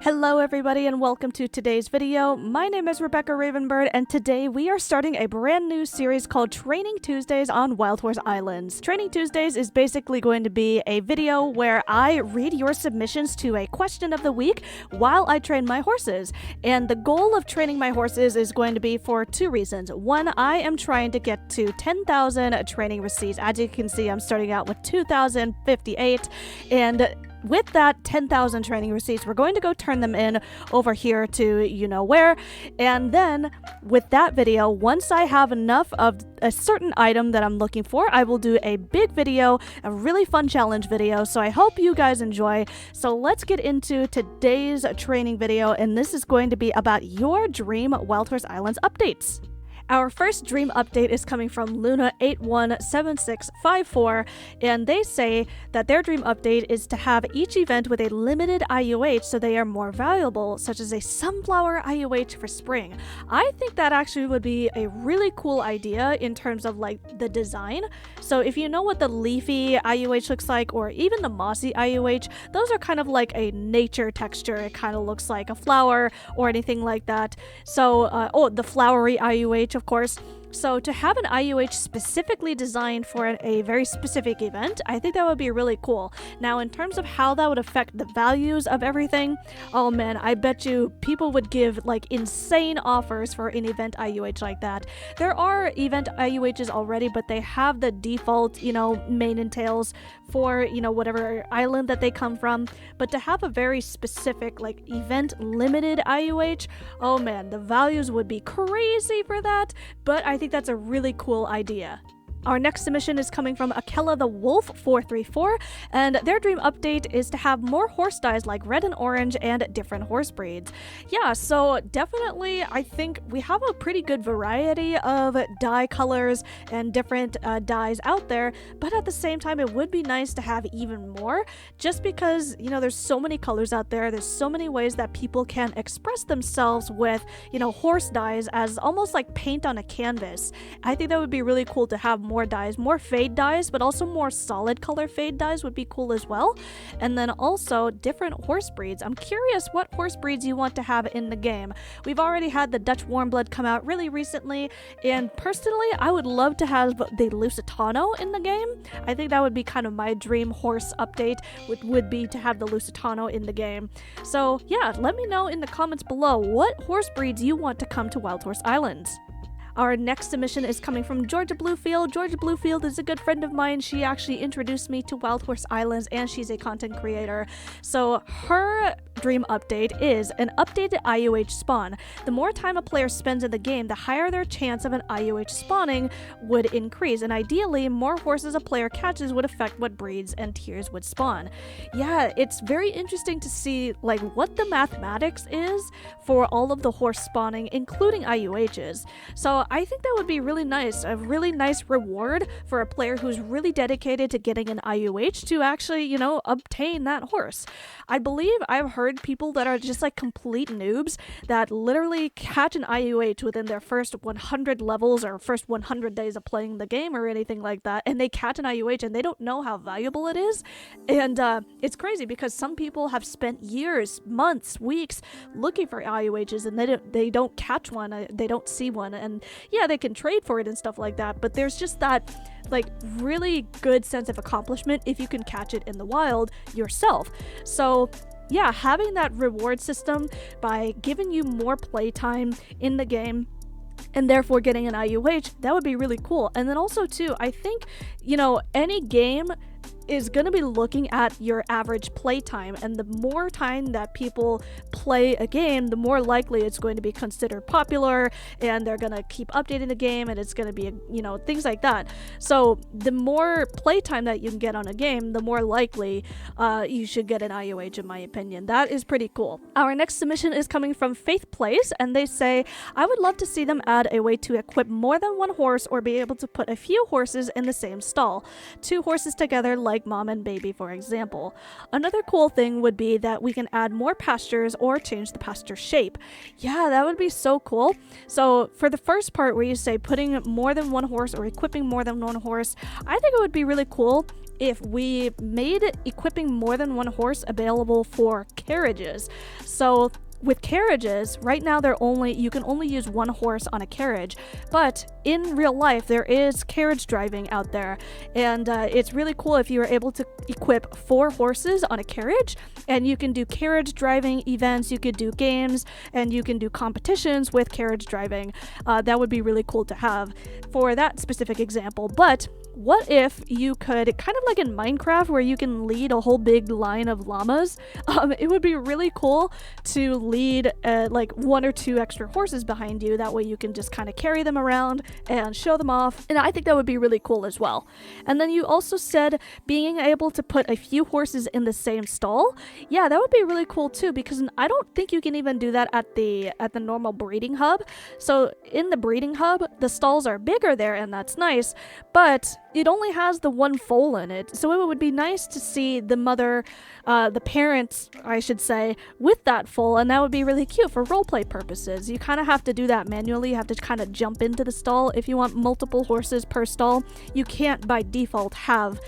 Hello everybody and welcome to today's video. My name is Rebecca Ravenbird and today we are starting a brand new series called Training Tuesdays on Wild Horse Islands. Training Tuesdays is basically going to be a video where I read your submissions to a question of the week while I train my horses. And the goal of training my horses is going to be for two reasons. One, I am trying to get to 10,000 training receipts. As you can see, I'm starting out with 2,058 and with that 10,000 training receipts, we're going to go turn them in over here to you know where. And then with that video, once I have enough of a certain item that I'm looking for, I will do a big video, a really fun challenge video. So I hope you guys enjoy. So let's get into today's training video. And this is going to be about your dream Wild Horse Islands updates. Our first dream update is coming from Luna817654, and they say that their dream update is to have each event with a limited IUH so they are more valuable, such as a sunflower IUH for spring. I think that actually would be a really cool idea in terms of like the design. So if you know what the leafy IUH looks like, or even the mossy IUH, those are kind of like a nature texture. It kind of looks like a flower or anything like that. So, the flowery IUH, of course. So to have an IUH specifically designed for a very specific event, I think that would be really cool. Now, in terms of how that would affect the values of everything, oh man, I bet you people would give like insane offers for an event IUH like that. There are event IUHs already, but they have the default, mane and tails for, whatever island that they come from. But to have a very specific, like event limited IUH, oh man, the values would be crazy for that. But I think that's a really cool idea. Our next submission is coming from Akella the Wolf 434, and their dream update is to have more horse dyes like red and orange and different horse breeds. Yeah, so definitely I think we have a pretty good variety of dye colors and different dyes out there, but at the same time it would be nice to have even more, just because, there's so many colors out there, there's so many ways that people can express themselves with, horse dyes as almost like paint on a canvas. I think that would be really cool to have more dyes, more fade dyes, but also more solid color fade dyes would be cool as well. And then also different horse breeds. I'm curious what horse breeds you want to have in the game. We've already had the Dutch Warmblood come out really recently, and personally I would love to have the Lusitano in the game. I think that would be kind of my dream horse update, would be to have the Lusitano in the game. So yeah, let me know in the comments below what horse breeds you want to come to Wild Horse Islands. Our next submission is coming from Georgia Bluefield. Georgia Bluefield is a good friend of mine. She actually introduced me to Wild Horse Islands, and she's a content creator. So her dream update is an updated IUH spawn. The more time a player spends in the game, the higher their chance of an IUH spawning would increase, and ideally, more horses a player catches would affect what breeds and tiers would spawn. Yeah, it's very interesting to see like what the mathematics is for all of the horse spawning, including IUHs. So I think that would be really nice, a really nice reward for a player who's really dedicated to getting an IUH to actually, obtain that horse. I believe I've heard people that are just like complete noobs that literally catch an IUH within their first 100 levels or first 100 days of playing the game or anything like that, and they catch an IUH and they don't know how valuable it is. And it's crazy because some people have spent years, months, weeks looking for IUHs and they don't catch one, they don't see one, and yeah, they can trade for it and stuff like that, but there's just that like really good sense of accomplishment if you can catch it in the wild yourself. So yeah, having that reward system by giving you more playtime in the game and therefore getting an IUH, that would be really cool. And then also too, I think, any game is going to be looking at your average play time, and the more time that people play a game, the more likely it's going to be considered popular, and they're going to keep updating the game, and it's going to be things like that. So the more play time that you can get on a game, the more likely you should get an IUH, in my opinion. That is pretty cool. Our next submission is coming from Faith Place, and they say, I would love to see them add a way to equip more than one horse or be able to put a few horses in the same stall. 2 horses together like like mom and baby, for example. Another cool thing would be that we can add more pastures or change the pasture shape. Yeah, that would be so cool. So for the first part where you say putting more than one horse or equipping more than one horse, I think it would be really cool if we made equipping more than one horse available for carriages. So with carriages, right now you can only use one horse on a carriage, but in real life there is carriage driving out there, and it's really cool if you are able to equip 4 horses on a carriage, and you can do carriage driving events, you could do games, and you can do competitions with carriage driving. That would be really cool to have for that specific example. But what if you could, kind of like in Minecraft where you can lead a whole big line of llamas? It would be really cool to lead like 1 or 2 extra horses behind you. That way you can just kind of carry them around and show them off, and I think that would be really cool as well. And then you also said being able to put a few horses in the same stall. Yeah, that would be really cool too, because I don't think you can even do that at the normal breeding hub. So in the breeding hub, the stalls are bigger there, and that's nice, but it only has the one foal in it, so it would be nice to see the mother, the parents, I should say, with that foal, and that would be really cute for roleplay purposes. You kind of have to do that manually. You have to kind of jump into the stall. If you want multiple horses per stall, you can't by default have,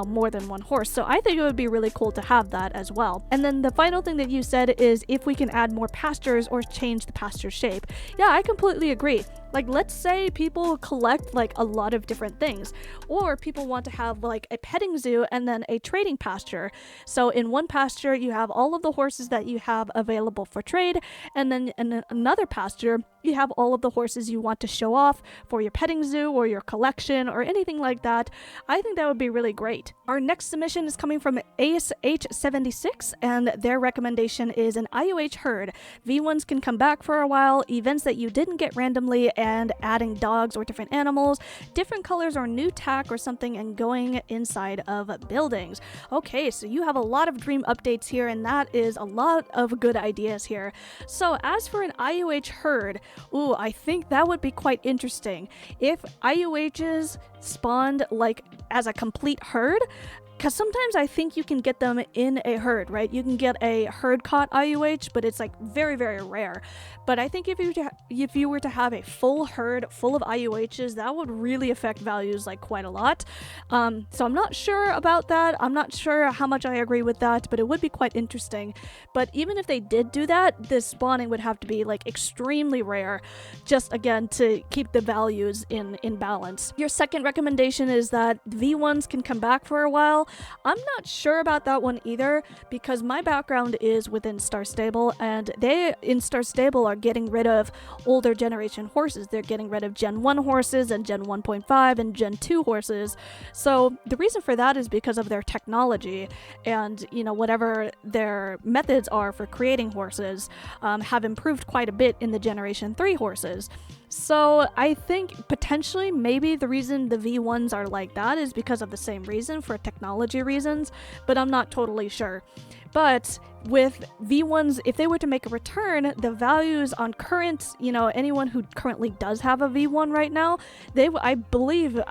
more than one horse, so I think it would be really cool to have that as well. And then the final thing that you said is if we can add more pastures or change the pasture shape. Yeah, I completely agree. Like, let's say people collect like a lot of different things, or people want to have like a petting zoo and then a trading pasture. So in one pasture you have all of the horses that you have available for trade, and then in another pasture you have all of the horses you want to show off for your petting zoo or your collection or anything like that. I think that would be really great. Our next submission is coming from ASH76, and their recommendation is an IOH herd. V1s can come back for a while, events that you didn't get randomly, and adding dogs or different animals, different colors or new tack or something, and going inside of buildings. Okay, so you have a lot of dream updates here, and that is a lot of good ideas here. So as for an IOH herd, ooh, I think that would be quite interesting. If IOHs spawned like as a complete herd, because sometimes I think you can get them in a herd, right? You can get a herd caught IUH, but it's like very, very rare. But I think if you were to have a full herd full of IUHs, that would really affect values like quite a lot. So I'm not sure about that. I'm not sure how much I agree with that, but it would be quite interesting. But even if they did do that, the spawning would have to be like extremely rare, just again to keep the values in balance. Your second recommendation is that V1s can come back for a while. I'm not sure about that one either, because my background is within Star Stable, and they in Star Stable are getting rid of older generation horses. They're getting rid of Gen 1 horses and Gen 1.5 and Gen 2 horses. So the reason for that is because of their technology, and whatever their methods are for creating horses have improved quite a bit in the Generation 3 horses. So I think potentially maybe the reason the V1s are like that is because of the same reason, for technology reasons, but I'm not totally sure. But with V1s, if they were to make a return, the values on current, anyone who currently does have a V1 right now, I believe,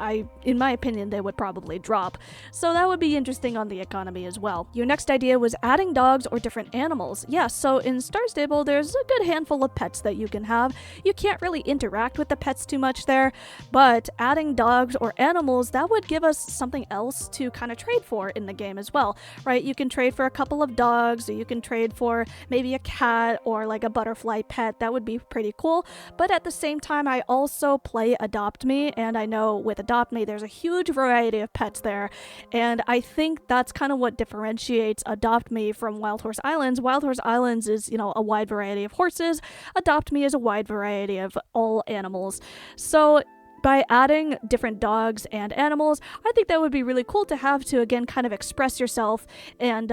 in my opinion, they would probably drop. So that would be interesting on the economy as well. Your next idea was adding dogs or different animals. Yeah, so in Star Stable, there's a good handful of pets that you can have. You can't really interact with the pets too much there, but adding dogs or animals, that would give us something else to kind of trade for in the game as well, right? You can trade for a couple of dogs, or you can trade for maybe a cat or like a butterfly pet. That would be pretty cool. But at the same time, I also play Adopt Me, and I know with Adopt Me there's a huge variety of pets there, and I think that's kind of what differentiates Adopt Me from Wild Horse Islands. Wild Horse Islands is, a wide variety of horses. Adopt Me is a wide variety of all animals. So by adding different dogs and animals, I think that would be really cool to have to, again, kind of express yourself. And,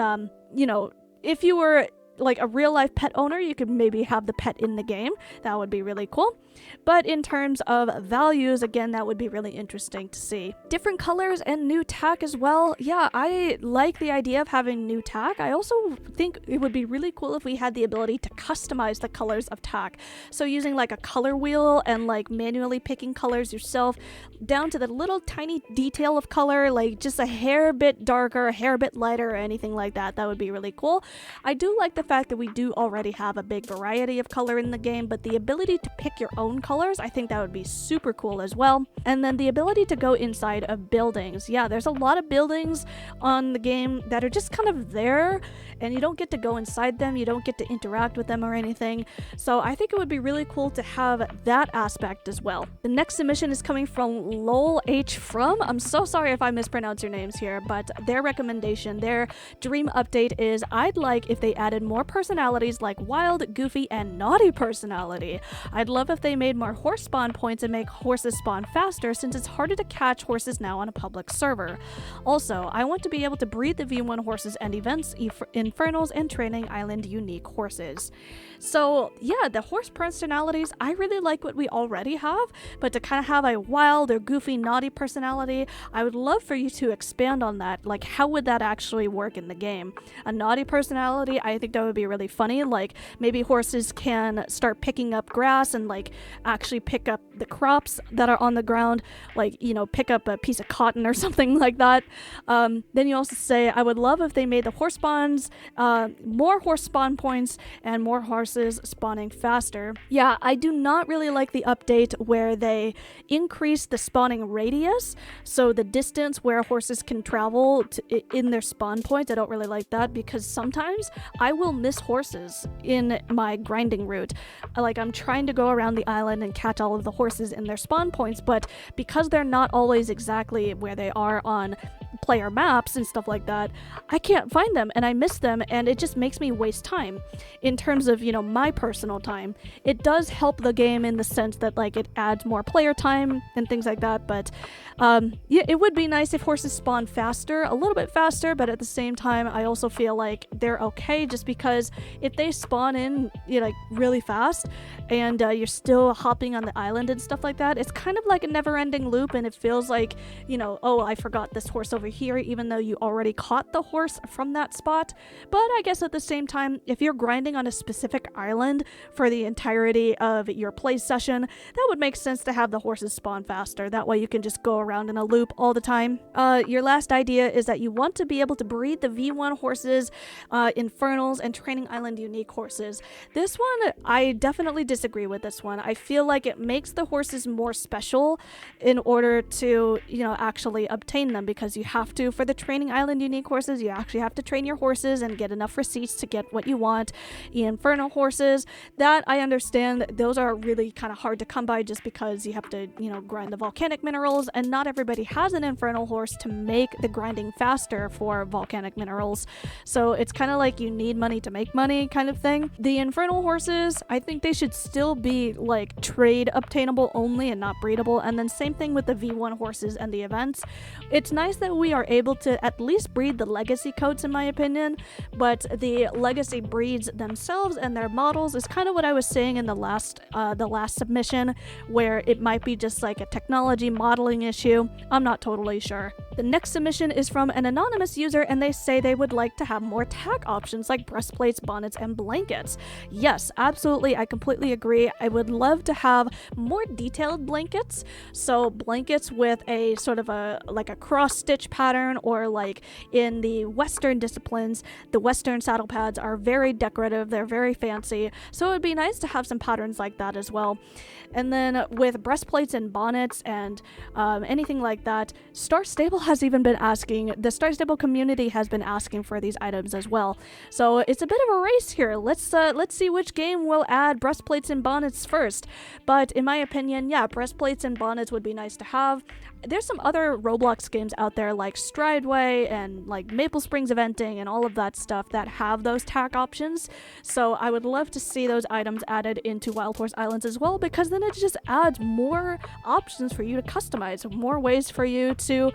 if you were like a real life pet owner, you could maybe have the pet in the game. That would be really cool. But in terms of values, again, that would be really interesting to see. Different colors and new tack as well. Yeah, I like the idea of having new tack. I also think it would be really cool if we had the ability to customize the colors of tack. So using like a color wheel and like manually picking colors yourself down to the little tiny detail of color, like just a hair bit darker, a hair bit lighter, or anything like that. That would be really cool. I do like the fact that we do already have a big variety of color in the game, but the ability to pick your own colors, I think that would be super cool as well. And then the ability to go inside of buildings. Yeah, there's a lot of buildings on the game that are just kind of there, and you don't get to go inside them, you don't get to interact with them or anything. So I think it would be really cool to have that aspect as well. The next submission is coming from Lol H From. I'm so sorry if I mispronounce your names here, but their recommendation, their dream update is, I'd like if they added more personalities like wild, goofy, and naughty personality. I'd love if they made more horse spawn points and make horses spawn faster, since it's harder to catch horses now on a public server. Also, I want to be able to breed the V1 horses and events, infernals, and training island unique horses. So yeah, the horse personalities, I really like what we already have, but to kind of have a wild or goofy, naughty personality, I would love for you to expand on that. Like, how would that actually work in the game? A naughty personality, I think that would be really funny. Like, maybe horses can start picking up grass and like actually pick up the crops that are on the ground, like, you know, pick up a piece of cotton or something like that. Then you also say, I would love if they made the horse spawns, more horse spawn points and more horses spawning faster. Yeah, I do not really like the update where they increase the spawning radius, so the distance where horses can travel in their spawn points. I don't really like that, because sometimes I will miss horses in my grinding route. Like, I'm trying to go around the island and catch all of the horses in their spawn points, but because they're not always exactly where they are on player maps and stuff like that, I can't find them and I miss them, and it just makes me waste time in terms of, you know, my personal time. It does help the game in the sense that like it adds more player time and things like that, but yeah, it would be nice if horses spawn faster, a little bit faster, but at the same time I also feel like they're okay, just because if they spawn in, you know, like really fast and you're still hopping on the island and stuff like that, it's kind of like a never-ending loop, and it feels like, you know, oh, I forgot this horse over here, even though you already caught the horse from that spot. But I guess at the same time, if you're grinding on a specific island for the entirety of your play session, that would make sense to have the horses spawn faster. That way you can just go around in a loop all the time. Your last idea is that you want to be able to breed the V1 horses, infernals, and training island unique horses. This one, I definitely disagree with this one. I feel like it makes the horses more special in order to, you know, actually obtain them, because you have to, for the training island unique horses, you actually have to train your horses and get enough receipts to get what you want. The infernal horses, that I understand, those are really kind of hard to come by, just because you have to, you know, grind the volcanic minerals, and not everybody has an infernal horse to make the grinding faster for volcanic minerals. So it's kind of like you need money to make money kind of thing. The infernal horses, I think they should still be like trade obtainable only and not breedable. And then same thing with the V1 horses and the events. It's nice that we are able to at least breed the legacy coats, in my opinion, but the legacy breeds themselves and their models is kind of what I was saying in the last submission, where it might be just like a technology modeling issue. I'm not totally sure. The next submission is from an anonymous user, and they say they would like to have more tack options like breastplates, bonnets, and blankets. Yes, absolutely, I completely agree. I would love to have more detailed blankets. So blankets with a sort of a like a cross stitch pattern, or like in the Western disciplines, the Western saddle pads are very decorative, they're very fancy. So it would be nice to have some patterns like that as well. And then with breastplates and bonnets and anything like that, Star Stable has even been asking, the Star Stable community has been asking for these items as well. So it's a bit of a race here. Let's see which game will add breastplates and bonnets first. But in my opinion, yeah, breastplates and bonnets would be nice to have. there's some other Roblox games out there like Strideway and like Maple Springs Eventing and all of that stuff that have those tack options. So I would love to see those items added into Wild Horse Islands as well, because then it just adds more options for you to customize, more ways for you to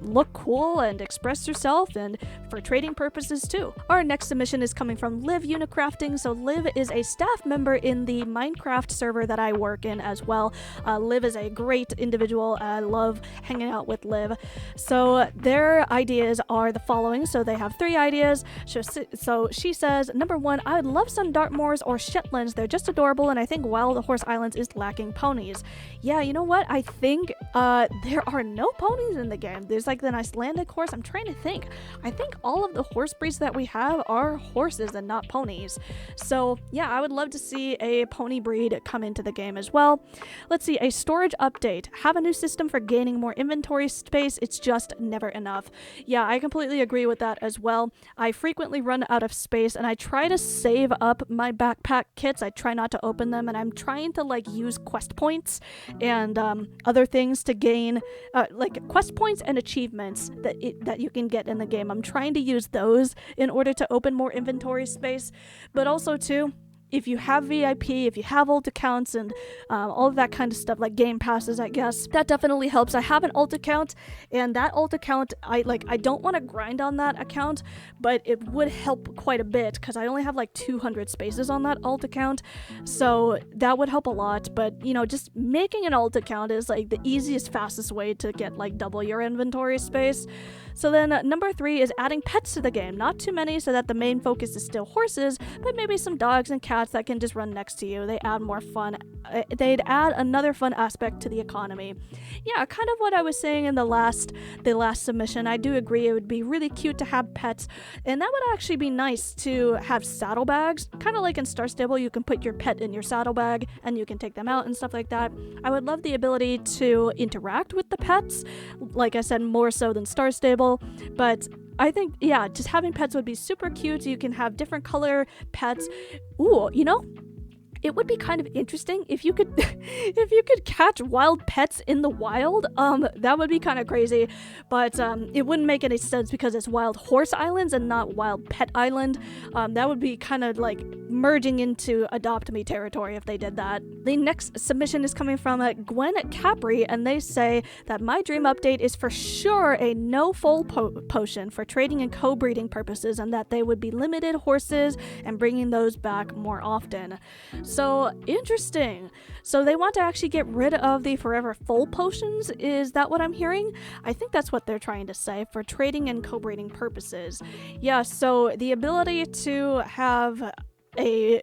look cool and express yourself, and for trading purposes too. Our next submission is coming from Liv Unicrafting. So Liv is a staff member in the Minecraft server that I work in as well. Liv is a great individual. I love hanging out with Liv. So their ideas are the following. So they have 3 ideas. So she says, number 1, I would love some Dartmoors or Shetlands. They're just adorable, and I think Wild Horse Islands is lacking ponies. Yeah, you know what? I think there are no ponies in the game. There's like an Icelandic horse. I'm trying to think. I think all of the horse breeds that we have are horses and not ponies. So yeah, I would love to see a pony breed come into the game as well. Let's see, a storage update. Have a new system for gaining more inventory space. It's just never enough. Yeah, I completely agree with that as well. I frequently run out of space, and I try to save up my backpack kits. I try not to open them, and I'm trying to like use quest points and other things to gain like quest points and achievements that you can get in the game. I'm trying to use those in order to open more inventory space, but also too, if you have VIP, if you have alt accounts and all of that kind of stuff, like game passes, I guess, that definitely helps. I have an alt account, and that alt account, I don't want to grind on that account, but it would help quite a bit because I only have like 200 spaces on that alt account, so that would help a lot. But you know, just making an alt account is like the easiest, fastest way to get like double your inventory space. So then number 3 is adding pets to the game. Not too many, so that the main focus is still horses, but maybe some dogs and cats that can just run next to you. They add more fun. They'd add another fun aspect to the economy. Yeah, kind of what I was saying in the last submission. I do agree it would be really cute to have pets, and that would actually be nice to have saddlebags. Kind of like in Star Stable, you can put your pet in your saddlebag and you can take them out and stuff like that. I would love the ability to interact with the pets, like I said, more so than Star Stable. But I think, yeah, just having pets would be super cute. You can have different color pets. Ooh, you know, it would be kind of interesting if you could if you could catch wild pets in the wild. That would be kind of crazy, but it wouldn't make any sense because it's Wild Horse Islands and not Wild Pet Island. That would be kind of like merging into Adopt Me territory if they did that. The next submission is coming from Gwen Capri, and they say that my dream update is for sure a no-foal potion for trading and co-breeding purposes, and that they would be limited horses and bringing those back more often. So interesting. So they want to actually get rid of the forever foal potions. Is that what I'm hearing? I think that's what they're trying to say, for trading and co-breeding purposes. Yeah, so the ability to have a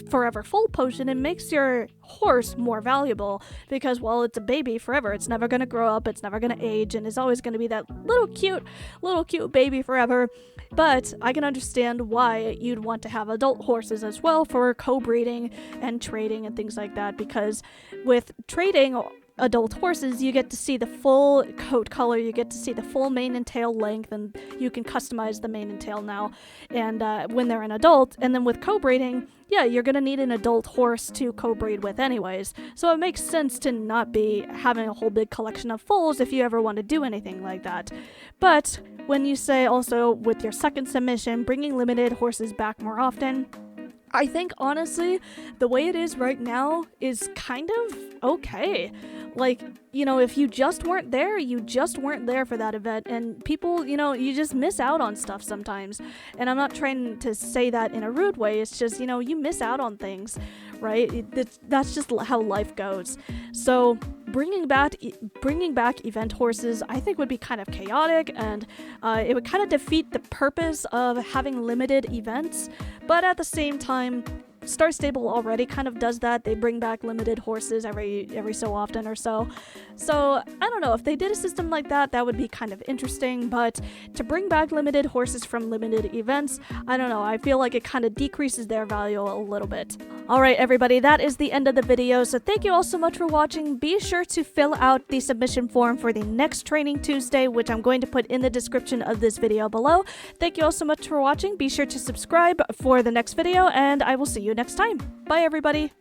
forever foal potion, it makes your horse more valuable because, well, it's a baby forever. It's never going to grow up, it's never going to age, and it's always going to be that little cute baby forever. But I can understand why you'd want to have adult horses as well for co-breeding and trading and things like that, because with trading adult horses, you get to see the full coat color, you get to see the full mane and tail length, and you can customize the mane and tail now, and when they're an adult. And then with co-breeding, yeah, you're gonna need an adult horse to co-breed with anyways, so it makes sense to not be having a whole big collection of foals if you ever want to do anything like that. But when you say also with your second submission, bringing limited horses back more often, I think honestly, the way it is right now is kind of okay. Like, you know, if you just weren't there, you just weren't there for that event, and people, you know, you just miss out on stuff sometimes. And I'm not trying to say that in a rude way, it's just, you know, you miss out on things, right? That's just how life goes. So bringing back event horses, I think would be kind of chaotic, and it would kind of defeat the purpose of having limited events. But at the same time, Star Stable already kind of does that. They bring back limited horses every so often or so. So I don't know, if they did a system like that, that would be kind of interesting. But to bring back limited horses from limited events, I don't know, I feel like it kind of decreases their value a little bit. Alright everybody, that is the end of the video, so thank you all so much for watching. Be sure to fill out the submission form for the next Training Tuesday, which I'm going to put in the description of this video below. Thank you all so much for watching. Be sure to subscribe for the next video, and I will see you next time. Bye everybody!